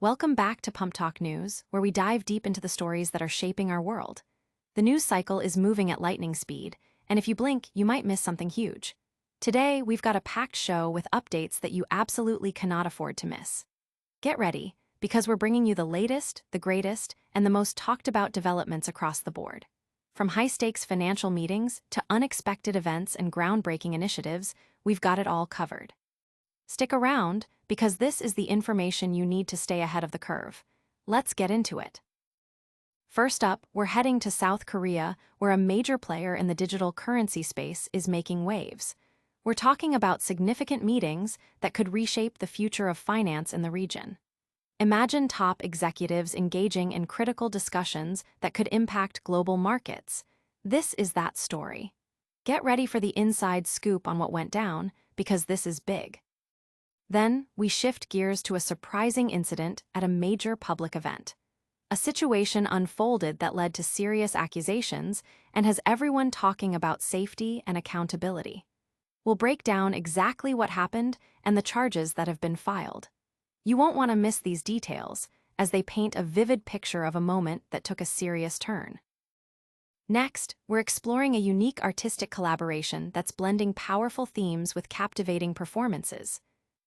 Welcome back to Pump Talk News, where we dive deep into the stories that are shaping our world. The news cycle is moving at lightning speed, and if you blink, you might miss something huge. Today, we've got a packed show with updates that you absolutely cannot afford to miss. Get ready, because we're bringing you the latest, the greatest, and the most talked about developments across the board. From high-stakes financial meetings to unexpected events and groundbreaking initiatives, we've got it all covered. Stick around, because this is the information you need to stay ahead of the curve. Let's get into it. First up, we're heading to South Korea, where a major player in the digital currency space is making waves. We're talking about significant meetings that could reshape the future of finance in the region. Imagine top executives engaging in critical discussions that could impact global markets. This is that story. Get ready for the inside scoop on what went down, because this is big. Then, we shift gears to a surprising incident at a major public event. A situation unfolded that led to serious accusations and has everyone talking about safety and accountability. We'll break down exactly what happened and the charges that have been filed. You won't want to miss these details, as they paint a vivid picture of a moment that took a serious turn. Next, we're exploring a unique artistic collaboration that's blending powerful themes with captivating performances.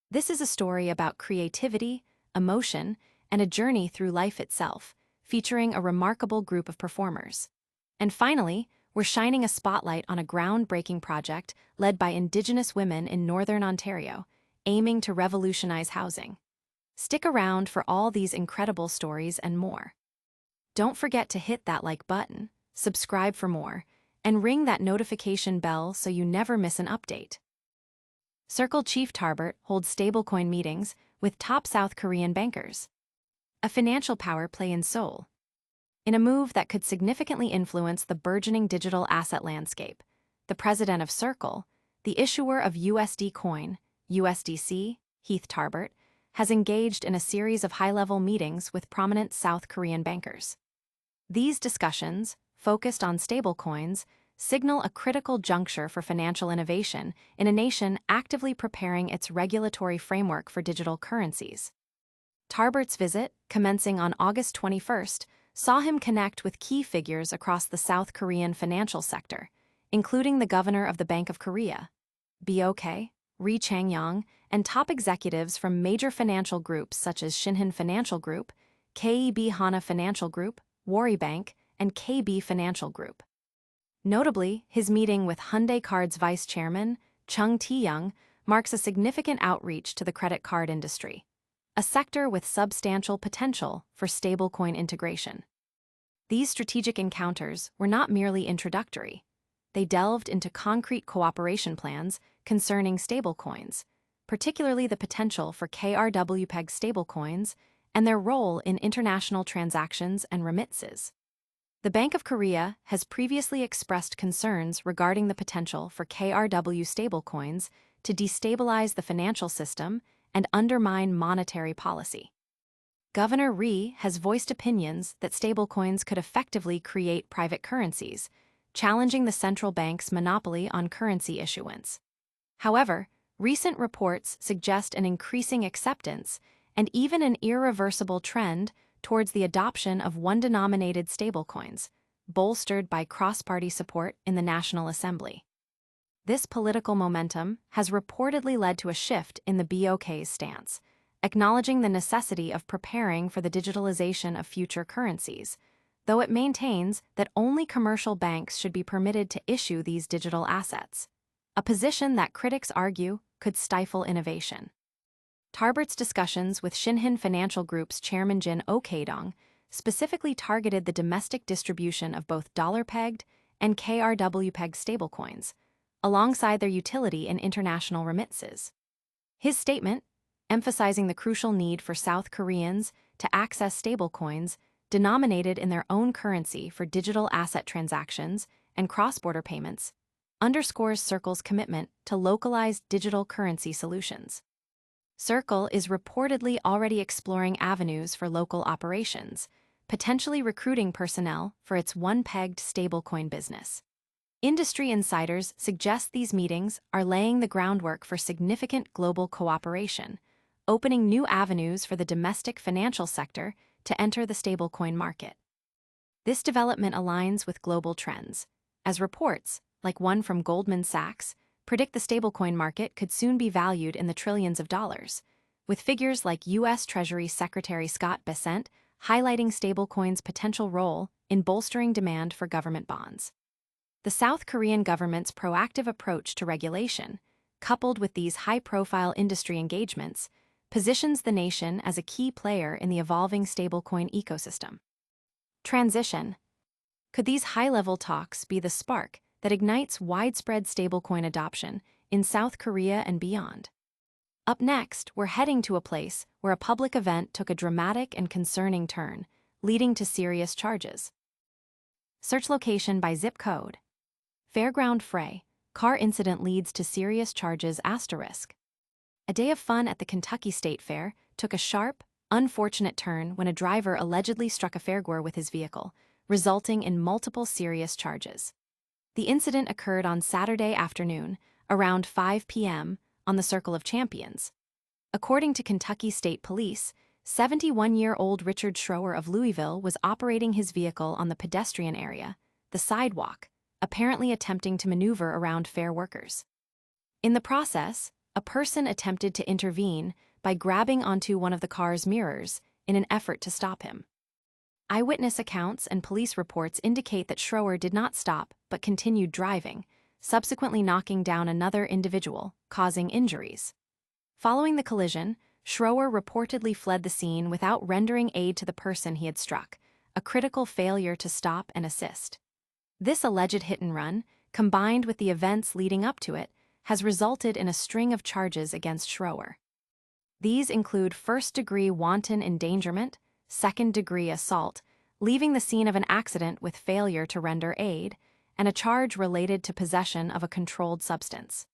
This is a story about creativity, emotion, and a journey through life itself, featuring a remarkable group of performers. And finally, we're shining a spotlight on a groundbreaking project led by Indigenous women in Northern Ontario, aiming to revolutionize housing. Stick around for all these incredible stories and more. Don't forget to hit that like button, subscribe for more, and ring that notification bell so you never miss an update. Circle Chief Tarbert holds stablecoin meetings with top South Korean bankers. A financial power play in Seoul. In a move that could significantly influence the burgeoning digital asset landscape, the president of Circle, the issuer of USD coin, USDC, Heath Tarbert, has engaged in a series of high-level meetings with prominent South Korean bankers. These discussions, focused on stablecoins, signal a critical juncture for financial innovation in a nation actively preparing its regulatory framework for digital currencies. Tarbert's visit, commencing on August 21st, saw him connect with key figures across the South Korean financial sector, including the governor of the Bank of Korea, BOK, Ri Chang-yong, and top executives from major financial groups such as Shinhan Financial Group, KEB Hana Financial Group, Wari Bank, and KB Financial Group. Notably, his meeting with Hyundai Card's vice chairman, Chung Tae-young, marks a significant outreach to the credit card industry, a sector with substantial potential for stablecoin integration. These strategic encounters were not merely introductory. They delved into concrete cooperation plans concerning stablecoins, particularly the potential for KRW-pegged stablecoins and their role in international transactions and remittances. The Bank of Korea has previously expressed concerns regarding the potential for KRW stablecoins to destabilize the financial system and undermine monetary policy. Governor Ri has voiced opinions that stablecoins could effectively create private currencies, challenging the central bank's monopoly on currency issuance. However, recent reports suggest an increasing acceptance and even an irreversible trend towards the adoption of one-denominated stablecoins, bolstered by cross-party support in the National Assembly. This political momentum has reportedly led to a shift in the BOK's stance, acknowledging the necessity of preparing for the digitalization of future currencies, though it maintains that only commercial banks should be permitted to issue these digital assets, a position that critics argue could stifle innovation. Tarbert's discussions with Shinhan Financial Group's chairman Jin Oh-kaedong specifically targeted the domestic distribution of both dollar-pegged and KRW-pegged stablecoins, alongside their utility in international remittances. His statement, emphasizing the crucial need for South Koreans to access stablecoins denominated in their own currency for digital asset transactions and cross-border payments, underscores Circle's commitment to localized digital currency solutions. Circle is reportedly already exploring avenues for local operations, potentially recruiting personnel for its one-pegged stablecoin business. Industry insiders suggest these meetings are laying the groundwork for significant global cooperation, opening new avenues for the domestic financial sector to enter the stablecoin market. This development aligns with global trends, as reports, like one from Goldman Sachs, predict the stablecoin market could soon be valued in the trillions of dollars, with figures like U.S. Treasury Secretary Scott Bessent highlighting stablecoins' potential role in bolstering demand for government bonds. The South Korean government's proactive approach to regulation, coupled with these high-profile industry engagements, positions the nation as a key player in the evolving stablecoin ecosystem. Transition. Could these high-level talks be the spark that ignites widespread stablecoin adoption in South Korea and beyond? Up next, we're heading to a place where a public event took a dramatic and concerning turn, leading to serious charges. Search location by zip code. Fairground fray. Car incident leads to serious charges *. A day of fun at the Kentucky State Fair took a sharp, unfortunate turn when a driver allegedly struck a fairgoer with his vehicle, resulting in multiple serious charges. The incident occurred on Saturday afternoon, around 5 p.m., on the Circle of Champions. According to Kentucky State Police, 71-year-old Richard Schroer of Louisville was operating his vehicle on the pedestrian area, the sidewalk, apparently attempting to maneuver around fair workers. In the process, a person attempted to intervene by grabbing onto one of the car's mirrors in an effort to stop him. Eyewitness accounts and police reports indicate that Schroer did not stop but continued driving, subsequently knocking down another individual, causing injuries. Following the collision, Schroer reportedly fled the scene without rendering aid to the person he had struck, a critical failure to stop and assist. This alleged hit-and-run, combined with the events leading up to it, has resulted in a string of charges against Schroer. These include first-degree wanton endangerment, second-degree assault, leaving the scene of an accident with failure to render aid, and a charge related to possession of a controlled substance.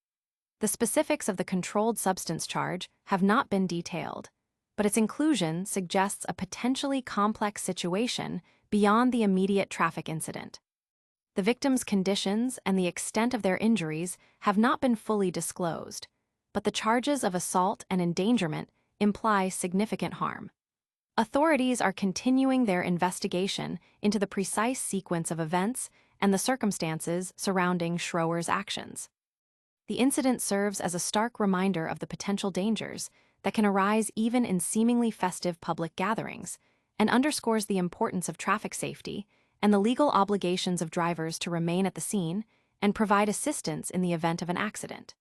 The specifics of the controlled substance charge have not been detailed, but its inclusion suggests a potentially complex situation beyond the immediate traffic incident. The victims' conditions and the extent of their injuries have not been fully disclosed, but the charges of assault and endangerment imply significant harm. Authorities are continuing their investigation into the precise sequence of events and the circumstances surrounding Schroer's actions. The incident serves as a stark reminder of the potential dangers that can arise even in seemingly festive public gatherings, and underscores the importance of traffic safety and the legal obligations of drivers to remain at the scene and provide assistance in the event of an accident.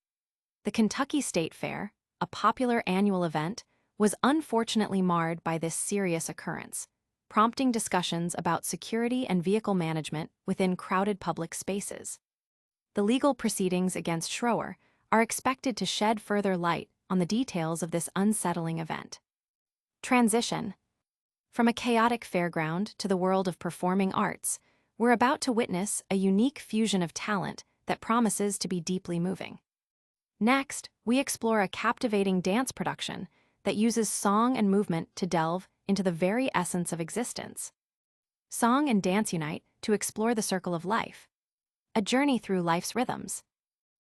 The Kentucky State Fair, a popular annual event, was unfortunately marred by this serious occurrence, prompting discussions about security and vehicle management within crowded public spaces. The legal proceedings against Schroer are expected to shed further light on the details of this unsettling event. Transition. From a chaotic fairground to the world of performing arts, we're about to witness a unique fusion of talent that promises to be deeply moving. Next, we explore a captivating dance production that uses song and movement to delve into the very essence of existence. Song and dance unite to explore the circle of life, a journey through life's rhythms.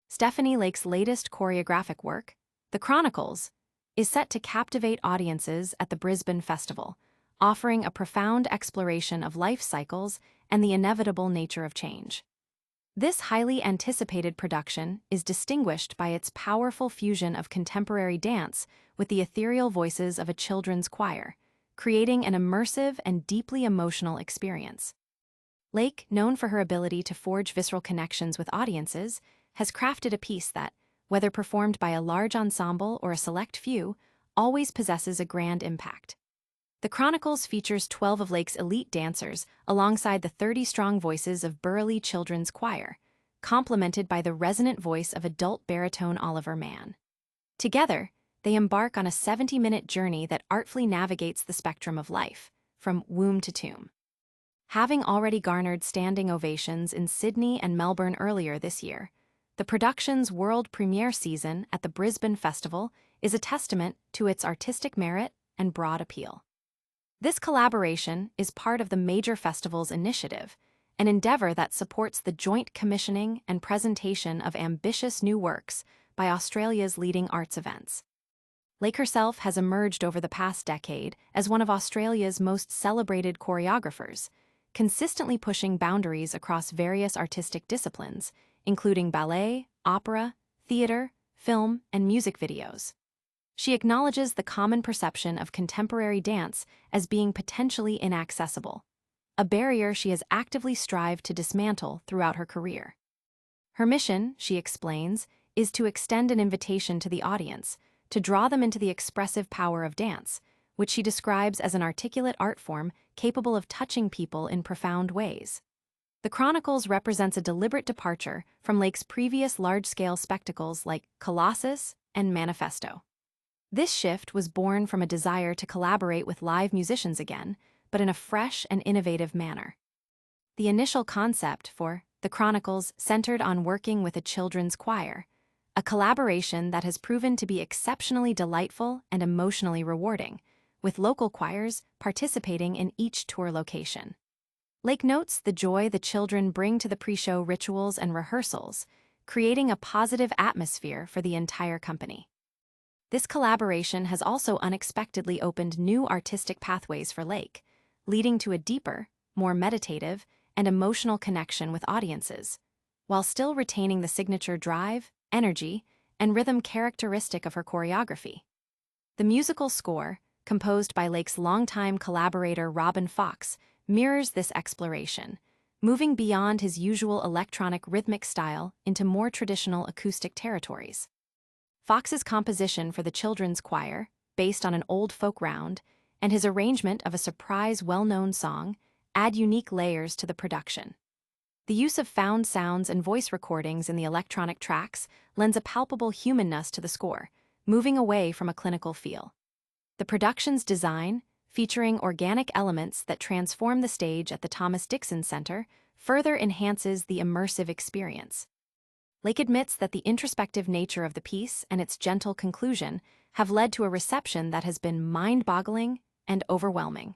Stephanie Lake's latest choreographic work, The Chronicles, is set to captivate audiences at the Brisbane Festival, offering a profound exploration of life cycles and the inevitable nature of change. This highly anticipated production is distinguished by its powerful fusion of contemporary dance with the ethereal voices of a children's choir, creating an immersive and deeply emotional experience. Lake, known for her ability to forge visceral connections with audiences, has crafted a piece that, whether performed by a large ensemble or a select few, always possesses a grand impact. The Chronicles features 12 of Lake's elite dancers alongside the 30-strong voices of Burley Children's Choir, complemented by the resonant voice of adult baritone Oliver Mann. Together, they embark on a 70-minute journey that artfully navigates the spectrum of life, from womb to tomb. Having already garnered standing ovations in Sydney and Melbourne earlier this year, the production's world premiere season at the Brisbane Festival is a testament to its artistic merit and broad appeal. This collaboration is part of the Major Festivals Initiative, an endeavor that supports the joint commissioning and presentation of ambitious new works by Australia's leading arts events. Lake herself has emerged over the past decade as one of Australia's most celebrated choreographers, consistently pushing boundaries across various artistic disciplines, including ballet, opera, theater, film, and music videos. She acknowledges the common perception of contemporary dance as being potentially inaccessible, a barrier she has actively strived to dismantle throughout her career. Her mission, she explains, is to extend an invitation to the audience, to draw them into the expressive power of dance, which she describes as an articulate art form capable of touching people in profound ways. The Chronicles represents a deliberate departure from Lake's previous large-scale spectacles like Colossus and Manifesto. This shift was born from a desire to collaborate with live musicians again, but in a fresh and innovative manner. The initial concept for The Chronicles centered on working with a children's choir, a collaboration that has proven to be exceptionally delightful and emotionally rewarding, with local choirs participating in each tour location. Lake notes the joy the children bring to the pre-show rituals and rehearsals, creating a positive atmosphere for the entire company. This collaboration has also unexpectedly opened new artistic pathways for Lake, leading to a deeper, more meditative, and emotional connection with audiences, while still retaining the signature drive, energy, and rhythm characteristic of her choreography. The musical score, composed by Lake's longtime collaborator Robin Fox, mirrors this exploration, moving beyond his usual electronic rhythmic style into more traditional acoustic territories. Fox's composition for the children's choir, based on an old folk round, and his arrangement of a surprise well-known song add unique layers to the production. The use of found sounds and voice recordings in the electronic tracks lends a palpable humanness to the score, moving away from a clinical feel. The production's design, featuring organic elements that transform the stage at the Thomas Dixon Center, further enhances the immersive experience. Lake admits that the introspective nature of the piece and its gentle conclusion have led to a reception that has been mind-boggling and overwhelming,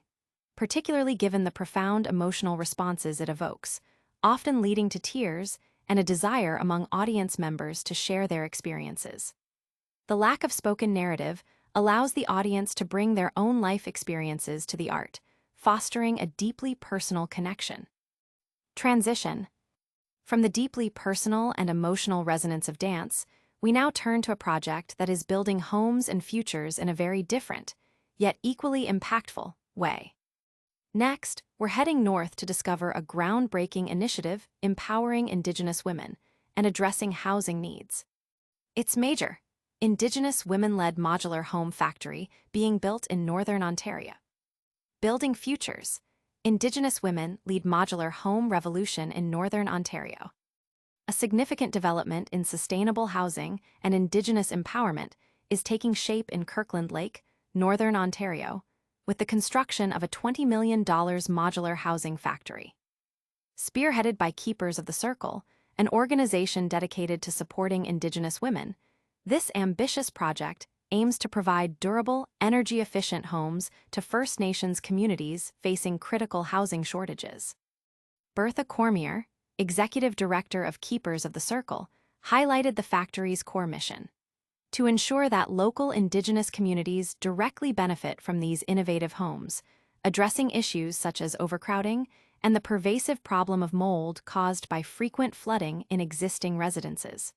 particularly given the profound emotional responses it evokes, often leading to tears and a desire among audience members to share their experiences. The lack of spoken narrative allows the audience to bring their own life experiences to the art, fostering a deeply personal connection. Transition. From the deeply personal and emotional resonance of dance, we now turn to a project that is building homes and futures in a very different, yet equally impactful, way. Next, we're heading north to discover a groundbreaking initiative empowering Indigenous women and addressing housing needs. It's major. Indigenous women-led modular home factory being built in Northern Ontario. Building futures. Indigenous women lead modular home revolution in Northern Ontario. A significant development in sustainable housing and Indigenous empowerment is taking shape in Kirkland Lake, Northern Ontario, with the construction of a $20 million modular housing factory. Spearheaded by Keepers of the Circle, an organization dedicated to supporting Indigenous women, this ambitious project aims to provide durable, energy-efficient homes to First Nations communities facing critical housing shortages. Bertha Cormier, executive director of Keepers of the Circle, highlighted the factory's core mission: to ensure that local Indigenous communities directly benefit from these innovative homes, addressing issues such as overcrowding and the pervasive problem of mold caused by frequent flooding in existing residences.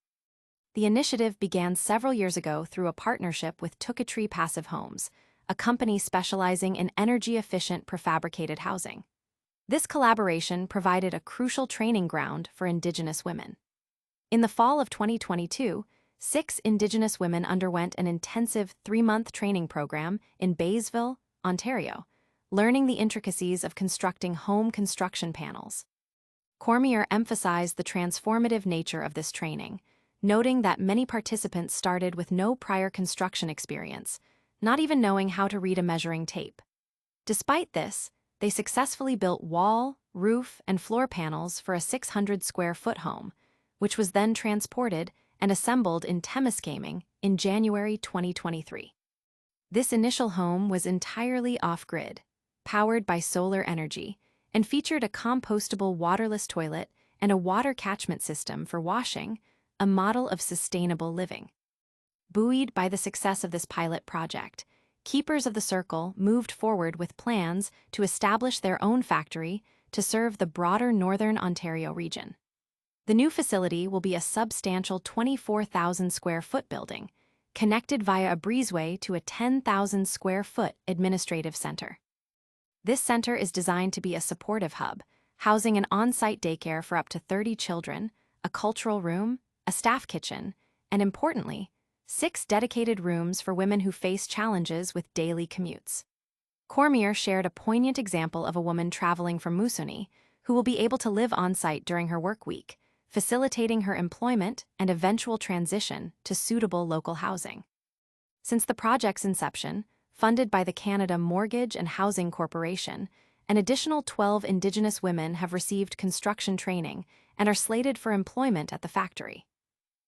The initiative began several years ago through a partnership with Tookatri Passive Homes, a company specializing in energy-efficient prefabricated housing. This collaboration provided a crucial training ground for Indigenous women. In the fall of 2022, 6 Indigenous women underwent an intensive 3-month training program in Baysville, Ontario, learning the intricacies of constructing home construction panels. Cormier emphasized the transformative nature of this training, noting that many participants started with no prior construction experience, not even knowing how to read a measuring tape. Despite this, they successfully built wall, roof, and floor panels for a 600-square-foot home, which was then transported and assembled in Temiskaming in January 2023. This initial home was entirely off-grid, powered by solar energy, and featured a compostable waterless toilet and a water catchment system for washing, a model of sustainable living. Buoyed by the success of this pilot project, Keepers of the Circle moved forward with plans to establish their own factory to serve the broader Northern Ontario region. The new facility will be a substantial 24,000 square foot building, connected via a breezeway to a 10,000 square foot administrative center. This center is designed to be a supportive hub, housing an on-site daycare for up to 30 children, a cultural room, a staff kitchen, and importantly, 6 dedicated rooms for women who face challenges with daily commutes. Cormier shared a poignant example of a woman traveling from Moosonee who will be able to live on-site during her work week, facilitating her employment and eventual transition to suitable local housing. Since the project's inception, funded by the Canada Mortgage and Housing Corporation, an additional 12 Indigenous women have received construction training and are slated for employment at the factory.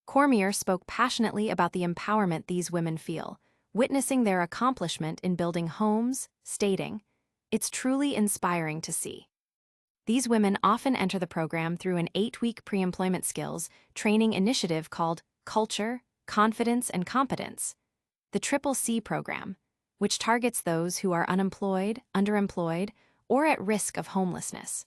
Cormier spoke passionately about the empowerment these women feel, witnessing their accomplishment in building homes, stating, "It's truly inspiring to see." These women often enter the program through an 8-week pre-employment skills training initiative called Culture, Confidence, and Competence, the CCC program, which targets those who are unemployed, underemployed, or at risk of homelessness.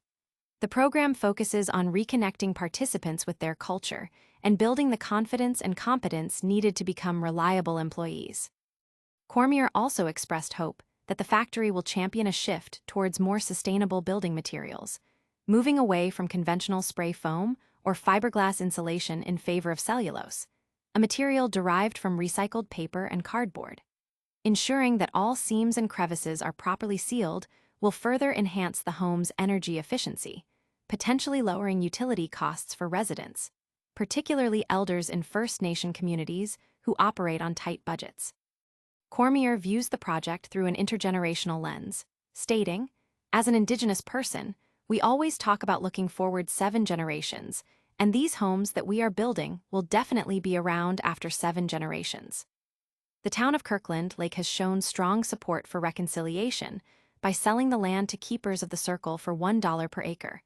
The program focuses on reconnecting participants with their culture and building the confidence and competence needed to become reliable employees. Cormier also expressed hope that the factory will champion a shift towards more sustainable building materials, moving away from conventional spray foam or fiberglass insulation in favor of cellulose, a material derived from recycled paper and cardboard. Ensuring that all seams and crevices are properly sealed will further enhance the home's energy efficiency, potentially lowering utility costs for residents, particularly elders in First Nation communities who operate on tight budgets. Cormier views the project through an intergenerational lens, stating, "As an Indigenous person, we always talk about looking forward 7 generations, and these homes that we are building will definitely be around after 7 generations." The town of Kirkland Lake has shown strong support for reconciliation by selling the land to Keepers of the Circle for $1 per acre,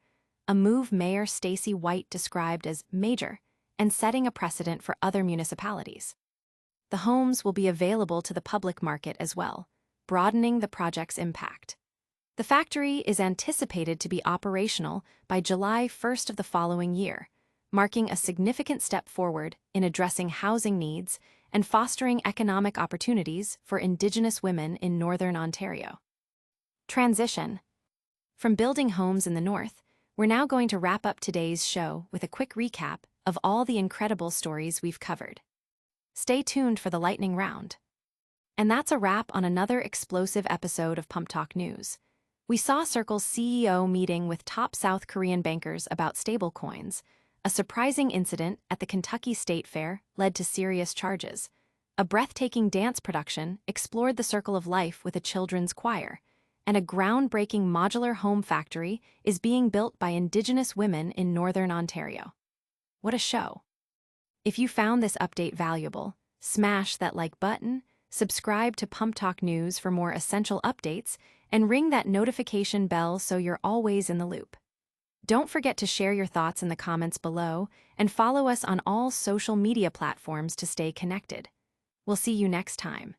a move Mayor Stacey White described as major and setting a precedent for other municipalities. The homes will be available to the public market as well, broadening the project's impact. The factory is anticipated to be operational by July 1st of the following year, marking a significant step forward in addressing housing needs and fostering economic opportunities for Indigenous women in Northern Ontario. Transition. From building homes in the north, we're now going to wrap up today's show with a quick recap of all the incredible stories we've covered. Stay tuned for the lightning round. And that's a wrap on another explosive episode of Pump Talk News. We saw Circle's CEO meeting with top South Korean bankers about stablecoins. A surprising incident at the Kentucky State Fair led to serious charges. A breathtaking dance production explored the circle of life with a children's choir. And a groundbreaking modular home factory is being built by Indigenous women in Northern Ontario. What a show! If you found this update valuable, smash that like button, subscribe to Pump Talk News for more essential updates, and ring that notification bell so you're always in the loop. Don't forget to share your thoughts in the comments below and follow us on all social media platforms to stay connected. We'll see you next time.